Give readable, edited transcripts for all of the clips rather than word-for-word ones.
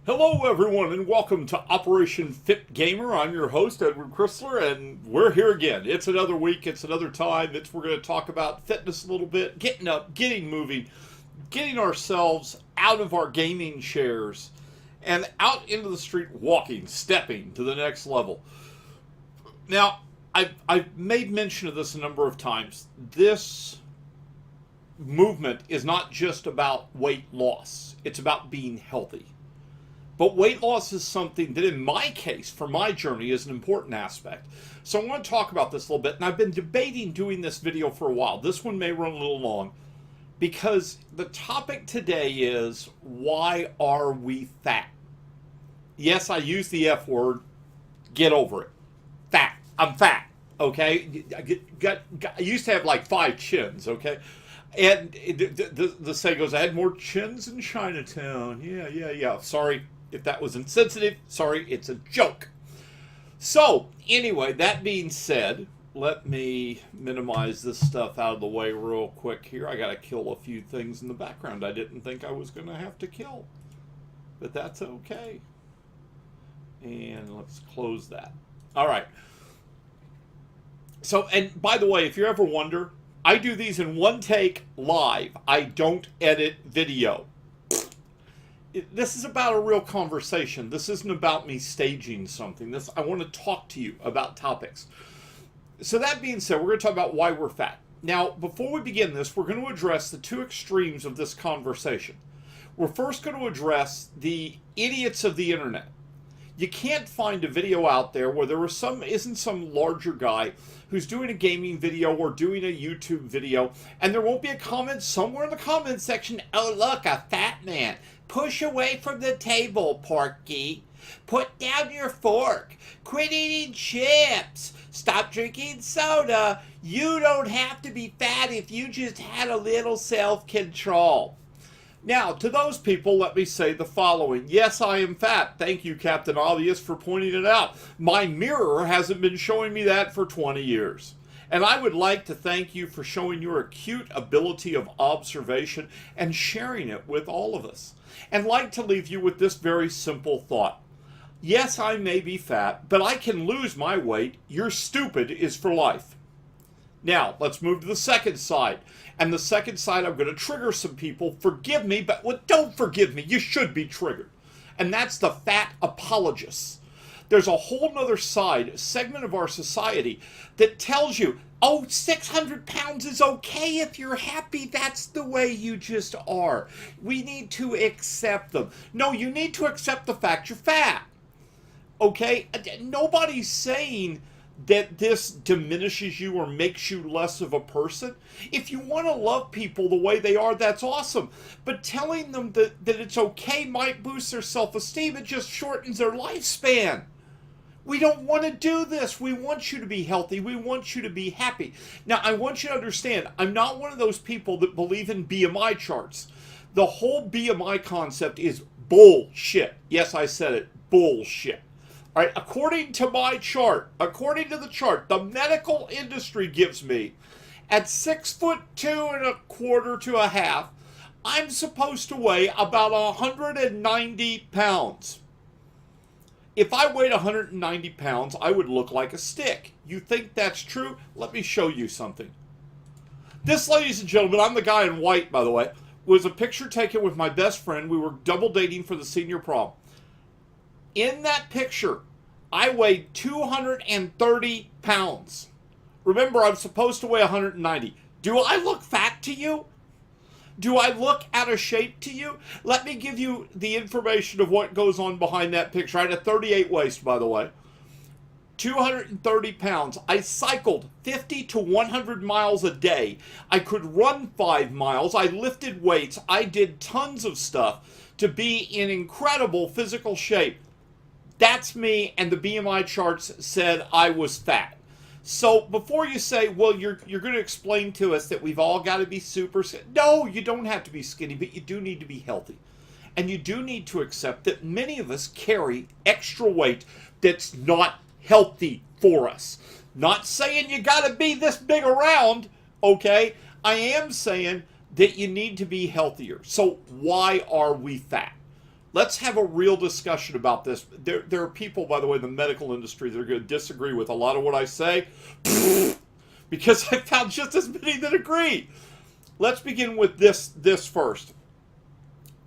Hello, everyone, and welcome to Operation Fit Gamer. I'm your host, Edward Chrysler, and we're here again. It's another week, it's another time. We're going to talk about fitness a little bit, getting up, getting moving, getting ourselves out of our gaming chairs and out into the street walking, stepping to the next level. Now, I've made mention of this a number of times. This movement is not just about weight loss, it's about being healthy. But weight loss is something that, in my case, for my journey, is an important aspect. So I want to talk about this a little bit, and I've been debating doing this video for a while. This one may run a little long, because the topic today is, why are we fat? Yes, I use the F word. Get over it. Fat. I'm fat. Okay? I used to have like 5 chins, okay? And the saying goes, I had more chins in Chinatown. Yeah. Sorry if that was insensitive. Sorry, it's a joke. So, anyway, that being said, let me minimize this stuff out of the way real quick here. I got to kill a few things in the background I didn't think I was going to have to kill. But that's okay. And let's close that. All right. So, and by the way, if you ever wonder, I do these in one take live. I don't edit video. This is about a real conversation. This isn't about me staging something. I want to talk to you about topics. So that being said, we're going to talk about why we're fat. Now, before we begin this, we're going to address the two extremes of this conversation. We're first going to address the idiots of the internet. You can't find a video out there where isn't some larger guy who's doing a gaming video or doing a YouTube video, and there won't be a comment somewhere in the comment section, oh look, a fat man. Push away from the table, Porky. Put down your fork. Quit eating chips. Stop drinking soda. You don't have to be fat if you just had a little self-control. Now, to those people, let me say the following. Yes, I am fat. Thank you, Captain Obvious, for pointing it out. My mirror hasn't been showing me that for 20 years. And I would like to thank you for showing your acute ability of observation and sharing it with all of us. And like to leave you with this very simple thought. Yes, I may be fat, but I can lose my weight. Your stupid is for life. Now, let's move to the second side. And the second side, I'm going to trigger some people. Forgive me, but don't forgive me. You should be triggered. And that's the fat apologists. There's a whole nother side, a segment of our society that tells you, oh, 600 pounds is okay if you're happy. That's the way you just are. We need to accept them. No, you need to accept the fact you're fat. Okay? Nobody's saying that this diminishes you or makes you less of a person. If you want to love people the way they are, that's awesome. But telling them that it's okay might boost their self-esteem. It just shortens their lifespan. We don't want to do this. We want you to be healthy. We want you to be happy. Now, I want you to understand, I'm not one of those people that believe in BMI charts. The whole BMI concept is bullshit. Yes, I said it. Bullshit. All right, according to my chart, according to the chart, the medical industry gives me, at 6'2.25" to a half, I'm supposed to weigh about 190 pounds. If I weighed 190 pounds, I would look like a stick. You think that's true? Let me show you something. This, ladies and gentlemen, I'm the guy in white, by the way, was a picture taken with my best friend. We were double dating for the senior prom. In that picture, I weighed 230 pounds. Remember, I'm supposed to weigh 190. Do I look fat to you? Do I look out of shape to you? Let me give you the information of what goes on behind that picture. I had a 38 waist, by the way. 230 pounds. I cycled 50 to 100 miles a day. I could run 5 miles. I lifted weights. I did tons of stuff to be in incredible physical shape. That's me, and the BMI charts said I was fat. So before you say, well, you're going to explain to us that we've all got to be super skinny. No, you don't have to be skinny, but you do need to be healthy. And you do need to accept that many of us carry extra weight that's not healthy for us. Not saying you got to be this big around, okay? I am saying that you need to be healthier. So why are we fat? Let's have a real discussion about this. There are people, by the way, in the medical industry that are going to disagree with a lot of what I say because I found just as many that agree. Let's begin with this first.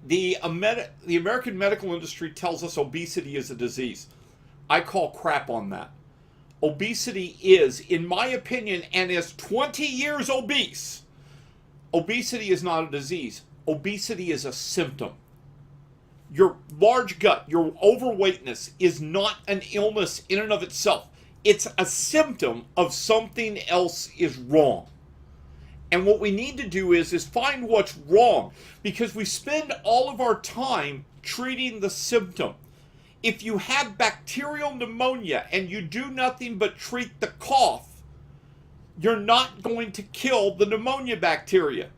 The American medical industry tells us obesity is a disease. I call crap on that. Obesity is, in my opinion, and as 20 years obese, obesity is not a disease. Obesity is a symptom. Your large gut, your overweightness is not an illness in and of itself. It's a symptom of something else is wrong. And what we need to do is find what's wrong, because we spend all of our time treating the symptom. If you have bacterial pneumonia and you do nothing but treat the cough, you're not going to kill the pneumonia bacteria.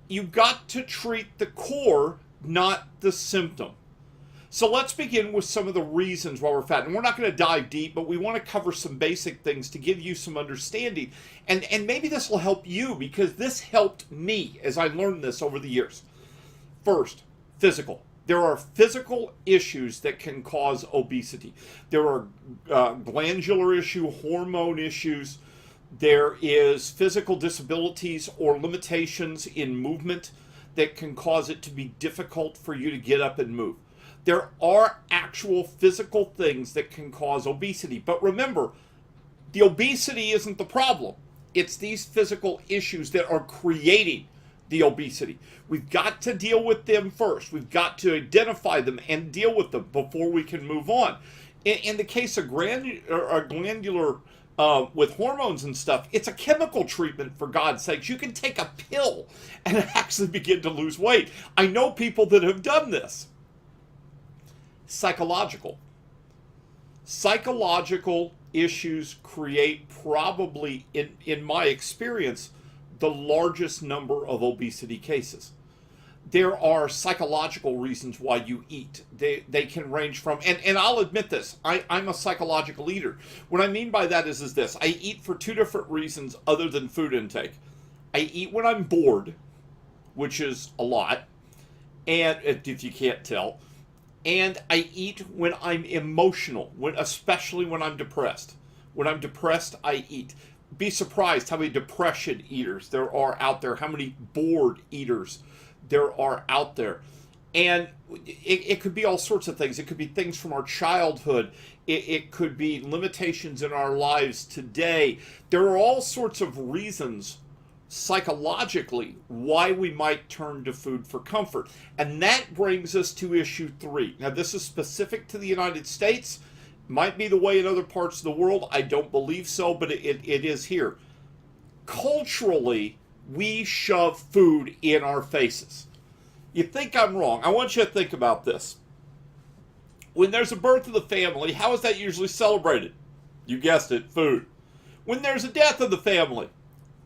You've got to treat the core, not the symptom. So let's begin with some of the reasons why we're fat. And we're not going to dive deep, but we want to cover some basic things to give you some understanding. And maybe this will help you, because this helped me as I learned this over the years. First, physical. There are physical issues that can cause obesity. There are glandular issues, hormone issues. There is physical disabilities or limitations in movement that can cause it to be difficult for you to get up and move. There are actual physical things that can cause obesity. But remember, the obesity isn't the problem. It's these physical issues that are creating the obesity. We've got to deal with them first. We've got to identify them and deal with them before we can move on. In the case of glandular with hormones and stuff, it's a chemical treatment, for God's sakes. You can take a pill and actually begin to lose weight. I know people that have done this. Psychological issues create, probably, in my experience, the largest number of obesity cases. There are psychological reasons why you eat. They can range from, and I'll admit this, I'm a psychological eater. What I mean by that is this: I eat for two different reasons other than food intake. I eat when I'm bored, which is a lot, and if you can't tell. And I eat when I'm emotional, especially when I'm depressed. When I'm depressed, I eat. Be surprised how many depression eaters there are out there, how many bored eaters there are out there. And it could be all sorts of things. It could be things from our childhood. It could be limitations in our lives today. There are all sorts of reasons psychologically why we might turn to food for comfort. And that brings us to issue 3. Now, this is specific to the United States. Might be the way in other parts of the world. I don't believe so, but it is here. Culturally, we shove food in our faces. You think I'm wrong? I want you to think about this. When there's a birth of the family, how is that usually celebrated? You guessed it, food. When there's a death of the family,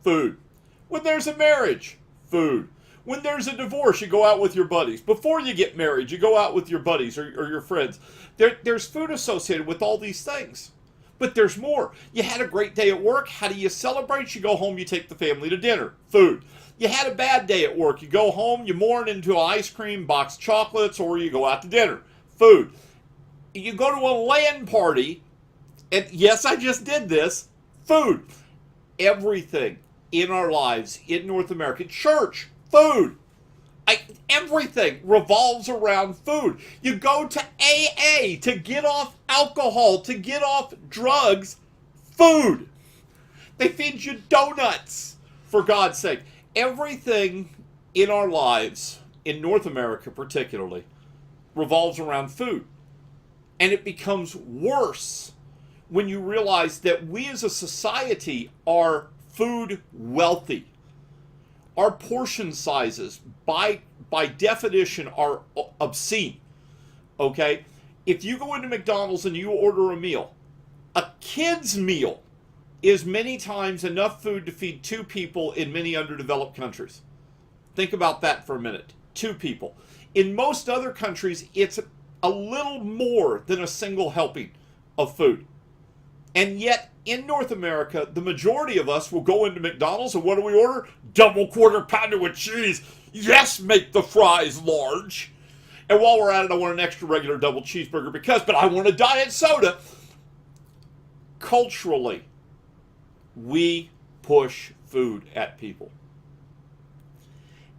food. When there's a marriage, food. When there's a divorce, you go out with your buddies. Before you get married, you go out with your buddies or your friends. There's food associated with all these things. But there's more. You had a great day at work. How do you celebrate? You go home, you take the family to dinner. Food. You had a bad day at work. You go home, you mourn into an ice cream, box of chocolates, or you go out to dinner. Food. You go to a LAN party, and yes, I just did this. Food. Everything in our lives in North America, church, food. Everything revolves around food. You go to AA to get off alcohol, to get off drugs, food. They feed you donuts, for God's sake. Everything in our lives, in North America particularly, revolves around food. And it becomes worse when you realize that we as a society are food wealthy. Our portion sizes, by definition, are obscene. Okay? If you go into McDonald's and you order a meal, a kid's meal is many times enough food to feed 2 people in many underdeveloped countries. Think about that for a minute. 2 people. In most other countries, it's a little more than a single helping of food. And yet, in North America, the majority of us will go into McDonald's, and what do we order? Double quarter pounder with cheese. Yes, make the fries large. And while we're at it, I want an extra regular double cheeseburger but I want a diet soda. Culturally, we push food at people.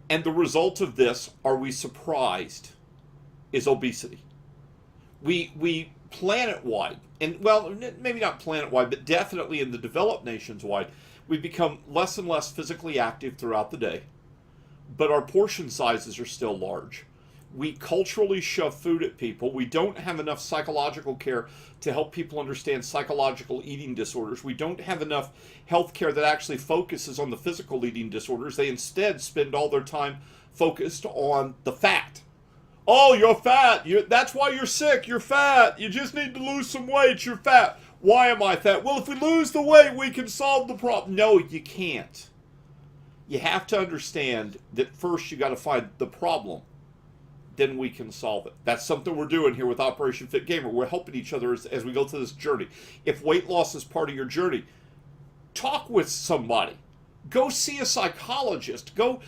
And the result of this, are we surprised, is obesity. We planet-wide, and well, maybe not planet-wide, but definitely in the developed nations-wide, we become less and less physically active throughout the day, but our portion sizes are still large. We culturally shove food at people. We don't have enough psychological care to help people understand psychological eating disorders. We don't have enough health care that actually focuses on the physical eating disorders. They instead spend all their time focused on the fat. Oh, you're fat. That's why you're sick. You're fat. You just need to lose some weight. You're fat. Why am I fat? Well, if we lose the weight, we can solve the problem. No, you can't. You have to understand that first you got to find the problem. Then we can solve it. That's something we're doing here with Operation Fit Gamer. We're helping each other as we go through this journey. If weight loss is part of your journey, talk with somebody. Go see a psychologist. Go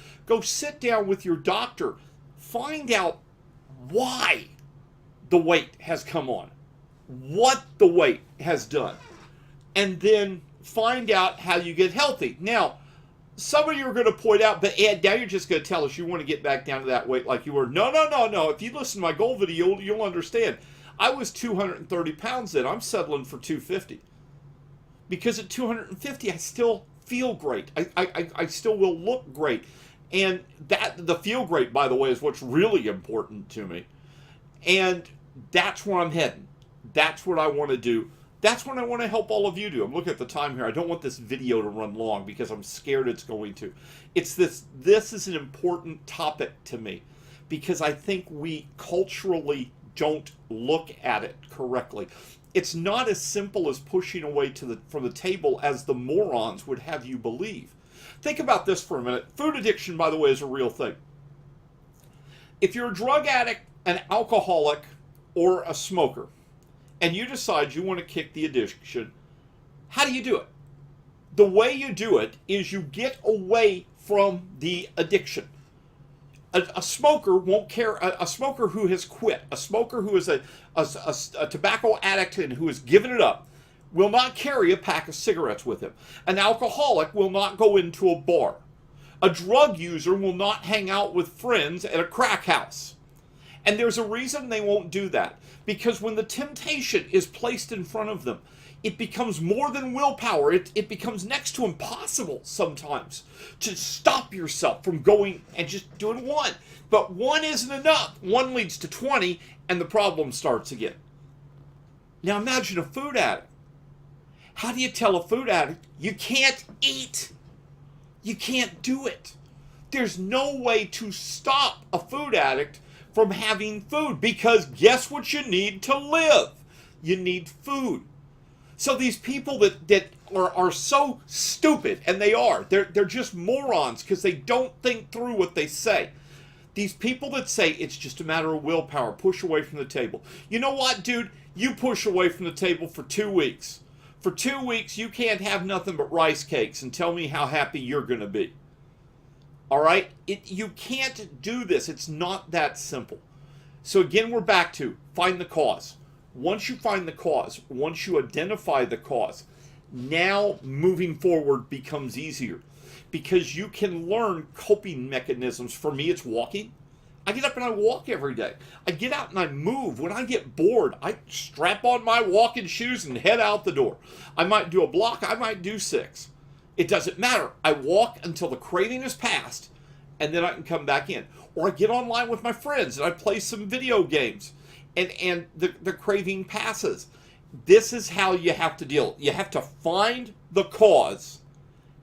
sit down with your doctor. Find out why the weight has come on, what the weight has done, and then find out how you get healthy. Now, some of you are going to point out, but Ed, now you're just going to tell us you want to get back down to that weight like you were. No. If you listen to my goal video, you'll understand. I was 230 pounds then. I'm settling for 250. Because at 250, I still feel great. I still will look great. And the feel great, by the way, is what's really important to me. And that's where I'm heading. That's what I want to do. That's what I want to help all of you do. I'm looking at the time here. I don't want this video to run long because I'm scared it's going to. This is an important topic to me because I think we culturally don't look at it correctly. It's not as simple as pushing away from the table as the morons would have you believe. Think about this for a minute. Food addiction, by the way, is a real thing. If you're a drug addict, an alcoholic, or a smoker, and you decide you want to kick the addiction, how do you do it? The way you do it is you get away from the addiction. A smoker won't care. A smoker who has quit, a smoker who is a tobacco addict and who has given it up, will not carry a pack of cigarettes with him. An alcoholic will not go into a bar. A drug user will not hang out with friends at a crack house. And there's a reason they won't do that. Because when the temptation is placed in front of them, it becomes more than willpower. It becomes next to impossible sometimes to stop yourself from going and just doing one. But one isn't enough. One leads to 20, and the problem starts again. Now imagine a food addict. How do you tell a food addict you can't eat? You can't do it. There's no way to stop a food addict from having food, because guess what you need to live? You need food. So these people that are so stupid, and they're just morons because they don't think through what they say. These people that say it's just a matter of willpower, push away from the table. You know what, dude? You push away from the table for 2 weeks. For 2 weeks, you can't have nothing but rice cakes and tell me how happy you're going to be. All right? You can't do this. It's not that simple. So again, we're back to find the cause. Once you find the cause, once you identify the cause, now moving forward becomes easier because you can learn coping mechanisms. For me, it's walking. I get up and I walk every day. I get out and I move. When I get bored, I strap on my walking shoes and head out the door. I might do a block. I might do 6. It doesn't matter. I walk until the craving is past, and then I can come back in. Or I get online with my friends and I play some video games, and the craving passes. This is how you have to deal. You have to find the cause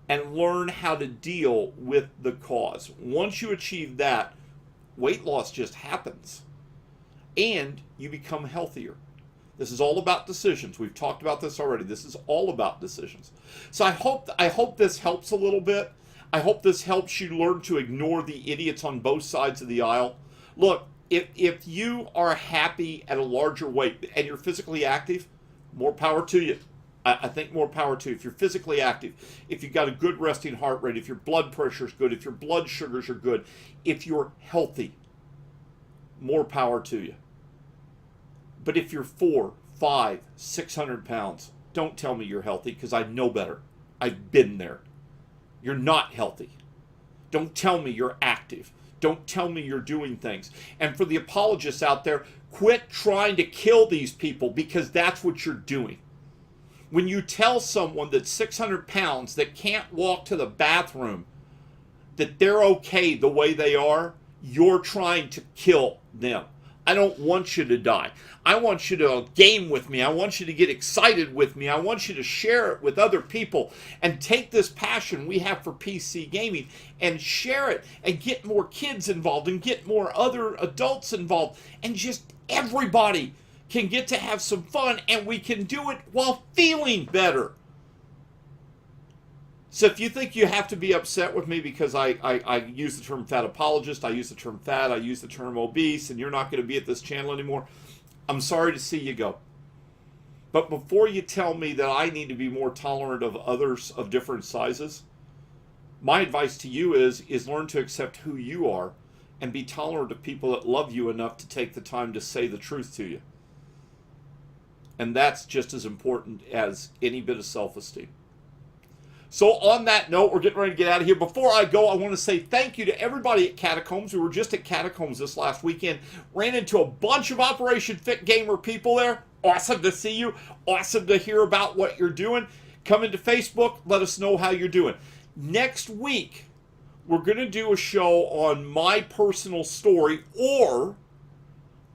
and learn how to deal with the cause. Once you achieve that, weight loss just happens, and you become healthier. This is all about decisions. We've talked about this already. This is all about decisions. So I hope this helps a little bit. I hope this helps you learn to ignore the idiots on both sides of the aisle. Look, if you are happy at a larger weight and you're physically active, more power to you. I think more power to you. If you're physically active, if you've got a good resting heart rate, if your blood pressure is good, if your blood sugars are good, if you're healthy, more power to you. But if you're 4, 5, 600 pounds, don't tell me you're healthy, because I know better. I've been there. You're not healthy. Don't tell me you're active. Don't tell me you're doing things. And for the apologists out there, quit trying to kill these people, because that's what you're doing. When you tell someone that's 600 pounds that can't walk to the bathroom that they're okay the way they are, you're trying to kill them. I don't want you to die. I want you to game with me. I want you to get excited with me. I want you to share it with other people and take this passion we have for PC gaming and share it and get more kids involved and get more other adults involved, and just everybody can get to have some fun, and we can do it while feeling better. So if you think you have to be upset with me because I use the term fat apologist, I use the term fat, I use the term obese, and you're not going to be at this channel anymore, I'm sorry to see you go. But before you tell me that I need to be more tolerant of others of different sizes, my advice to you is learn to accept who you are and be tolerant of people that love you enough to take the time to say the truth to you. And that's just as important as any bit of self-esteem. So on that note, we're getting ready to get out of here. Before I go, I want to say thank you to everybody at Catacombs. We were just at Catacombs this last weekend. Ran into a bunch of Operation Fit Gamer people there. Awesome to see you. Awesome to hear about what you're doing. Come into Facebook. Let us know how you're doing. Next week, we're going to do a show on my personal story, or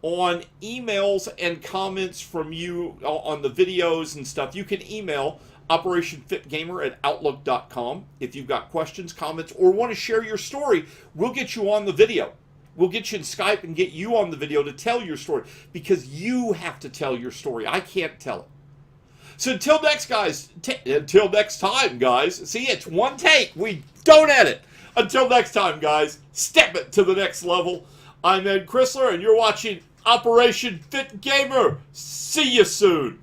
on emails and comments from you on the videos and stuff. You can email operationfitgamer@outlook.com if you've got questions, comments, or want to share your story. We'll get you on the video. We'll get you in Skype and get you on the video to tell your story, because you have to tell your story. I can't tell it. So until next time, guys. See, it's one take. We don't edit. Until next time, guys, step it to the next level. I'm Ed Chrysler, and you're watching Operation Fit Gamer. See you soon.